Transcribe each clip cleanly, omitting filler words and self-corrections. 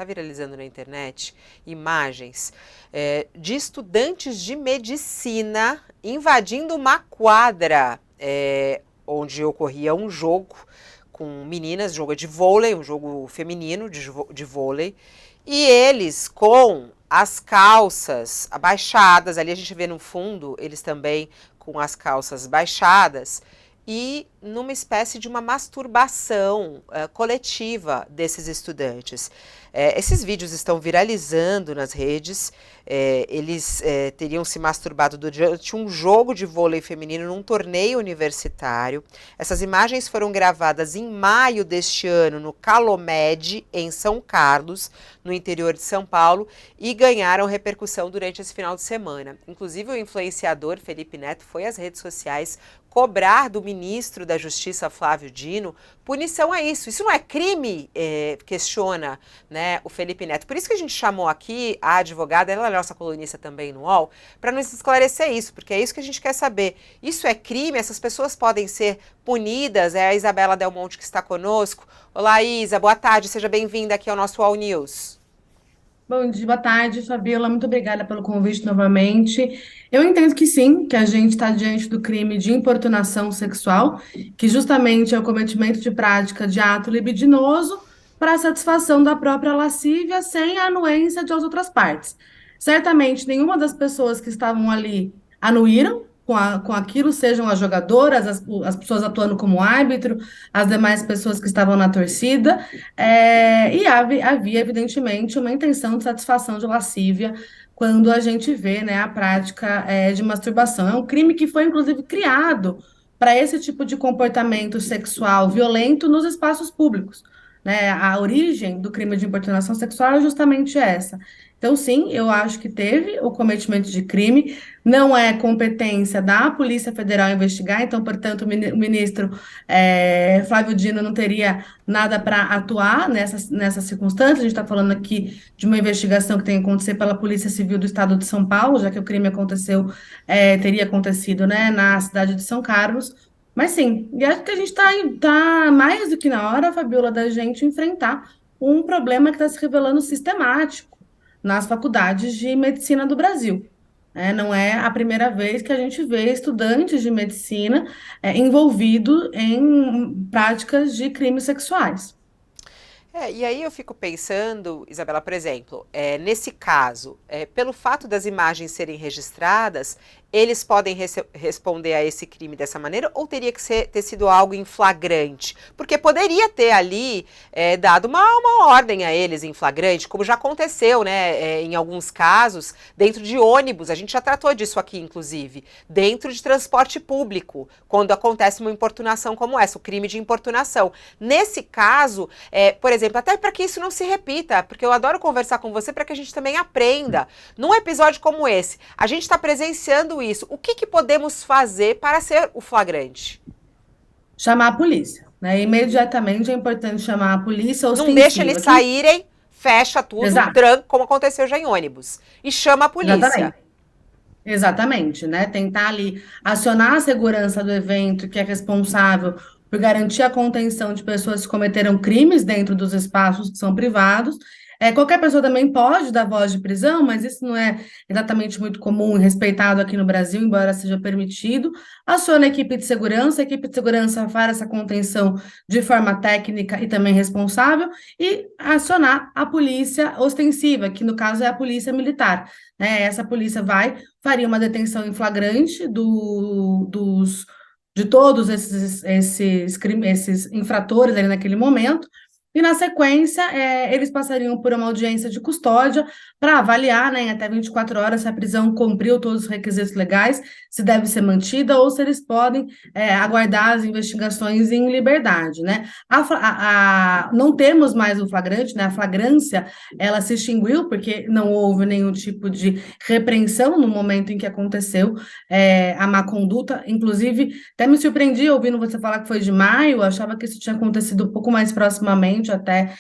está viralizando na internet imagens de estudantes de medicina invadindo uma quadra onde ocorria um jogo com meninas, jogo de vôlei, um jogo feminino de vôlei, e eles com as calças abaixadas, ali a gente vê no fundo, eles também com as calças baixadas, e numa espécie de uma masturbação coletiva desses estudantes. Esses vídeos estão viralizando nas redes, eles teriam se masturbado durante um jogo de vôlei feminino num torneio universitário. Essas imagens foram gravadas em maio deste ano no Calomed, em São Carlos, no interior de São Paulo, e ganharam repercussão durante esse final de semana. Inclusive o influenciador Felipe Neto foi às redes sociais cobrar do ministro da Justiça, Flávio Dino, punição a isso. Isso não é crime? Questiona, né, o Felipe Neto. Por isso que a gente chamou aqui a advogada, ela é nossa colunista também no UOL, para nos esclarecer isso, porque é isso que a gente quer saber. Isso é crime? Essas pessoas podem ser punidas? É a Isabela Del Monte que está conosco. Olá, Isa, boa tarde, seja bem-vinda aqui ao nosso UOL News. Bom dia, boa tarde, Fabiola. Muito obrigada pelo convite novamente. Eu entendo que sim, que a gente está diante do crime de importunação sexual, que justamente é o cometimento de prática de ato libidinoso para a satisfação da própria lascívia sem a anuência de as outras partes. Certamente, nenhuma das pessoas que estavam ali anuíram com aquilo, sejam as jogadoras, as pessoas atuando como árbitro, as demais pessoas que estavam na torcida. E havia, evidentemente, uma intenção de satisfação de lascívia quando a gente vê, né, a prática de masturbação. É um crime que foi, inclusive, criado para esse tipo de comportamento sexual violento nos espaços públicos. Né? A origem do crime de importunação sexual é justamente essa. Então, sim, eu acho que teve o cometimento de crime, não é competência da Polícia Federal investigar, então, portanto, o ministro Flávio Dino não teria nada para atuar nessa circunstância. A gente está falando aqui de uma investigação que tem que acontecer pela Polícia Civil do Estado de São Paulo, já que o crime teria acontecido, né, na cidade de São Carlos. Mas sim, e acho que a gente está mais do que na hora, Fabiola, da gente enfrentar um problema que está se revelando sistemático nas faculdades de medicina do Brasil. Não é a primeira vez que a gente vê estudantes de medicina envolvidos em práticas de crimes sexuais. E aí eu fico pensando, Isabela, por exemplo, nesse caso, pelo fato das imagens serem registradas, eles podem responder a esse crime dessa maneira ou teria que ter sido algo em flagrante? Porque poderia ter ali dado uma ordem a eles em flagrante, como já aconteceu, né, em alguns casos, dentro de ônibus, a gente já tratou disso aqui, inclusive, dentro de transporte público, quando acontece uma importunação como essa, o crime de importunação. Nesse caso, por exemplo, até para que isso não se repita, porque eu adoro conversar com você para que a gente também aprenda. Num episódio como esse, a gente está presenciando isso. O que podemos fazer para ser o flagrante? Chamar a polícia, né? Imediatamente é importante chamar a polícia Não deixa eles ostensiva. saírem, fecha tudo, Exato, tranca, como aconteceu já em ônibus. E chama a polícia. exatamente. Exatamente, né? Tentar ali acionar a segurança do evento, que é responsável por garantir a contenção de pessoas que cometeram crimes dentro dos espaços que são privados. Qualquer pessoa também pode dar voz de prisão, mas isso não é exatamente muito comum e respeitado aqui no Brasil, embora seja permitido. Aciona a equipe de segurança faz essa contenção de forma técnica e também responsável, e acionar a polícia ostensiva, que no caso é a polícia militar. Essa polícia faria uma detenção em flagrante de todos esses infratores ali naquele momento, e na sequência eles passariam por uma audiência de custódia para avaliar, né, em até 24 horas se a prisão cumpriu todos os requisitos legais, se deve ser mantida ou se eles podem aguardar as investigações em liberdade, né? Não temos mais o flagrante, né? A flagrância ela se extinguiu porque não houve nenhum tipo de repreensão no momento em que aconteceu a má conduta. Inclusive, até me surpreendi ouvindo você falar que foi de maio, eu achava que isso tinha acontecido um pouco mais proximamente até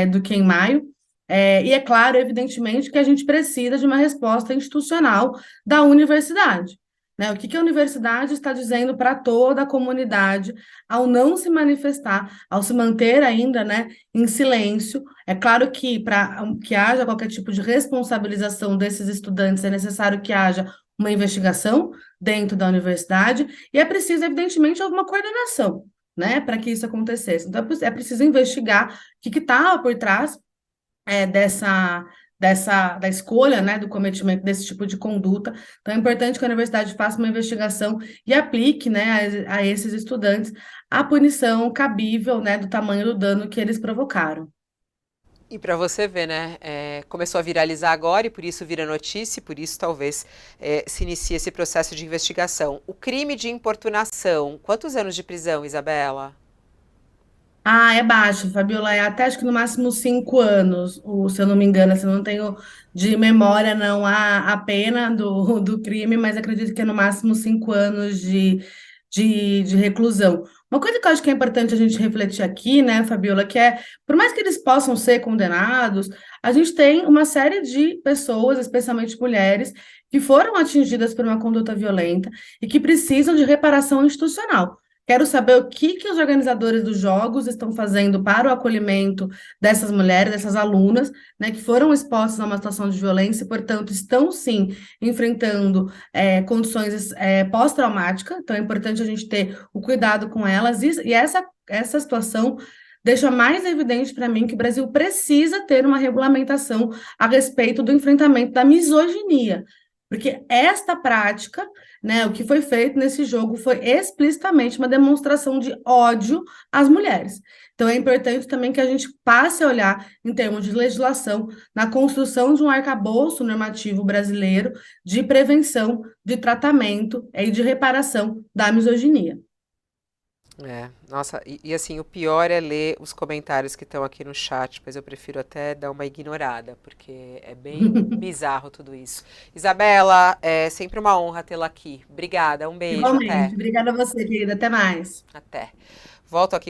do que em maio. E é claro, evidentemente, que a gente precisa de uma resposta institucional da universidade. né? O que que a universidade está dizendo para toda a comunidade ao não se manifestar, ao se manter ainda, né, em silêncio? É claro que para que haja qualquer tipo de responsabilização desses estudantes é necessário que haja uma investigação dentro da universidade e é preciso, evidentemente, alguma coordenação, né, para que isso acontecesse. Então, é preciso investigar o que estava por trás da escolha, né, do cometimento desse tipo de conduta. Então, é importante que a universidade faça uma investigação e aplique, né, a esses estudantes a punição cabível, né, do tamanho do dano que eles provocaram. E para você ver, né, começou a viralizar agora e por isso vira notícia, e por isso talvez se inicie esse processo de investigação. O crime de importunação, quantos anos de prisão, Isabela? Ah, é baixo, Fabiola, é até acho que no máximo 5 anos, se eu não me engano, assim, eu não tenho de memória não a pena do crime, mas acredito que é no máximo 5 anos de reclusão. Uma coisa que eu acho que é importante a gente refletir aqui, né, Fabiola, que é, por mais que eles possam ser condenados, a gente tem uma série de pessoas, especialmente mulheres, que foram atingidas por uma conduta violenta e que precisam de reparação institucional. Quero saber o que que os organizadores dos jogos estão fazendo para o acolhimento dessas mulheres, dessas alunas, né, que foram expostas a uma situação de violência e, portanto, estão sim enfrentando condições pós-traumáticas. Então, é importante a gente ter o cuidado com elas. E essa situação deixa mais evidente para mim que o Brasil precisa ter uma regulamentação a respeito do enfrentamento da misoginia. Porque esta prática, né, o que foi feito nesse jogo foi explicitamente uma demonstração de ódio às mulheres. Então, é importante também que a gente passe a olhar, em termos de legislação, na construção de um arcabouço normativo brasileiro de prevenção, de tratamento e de reparação da misoginia. Nossa, e assim, o pior é ler os comentários que estão aqui no chat, mas eu prefiro até dar uma ignorada, porque é bem bizarro tudo isso. Isabela, é sempre uma honra tê-la aqui. Obrigada, um beijo, até. Igualmente. Obrigada a você, querida. Até mais. Até. Volto aqui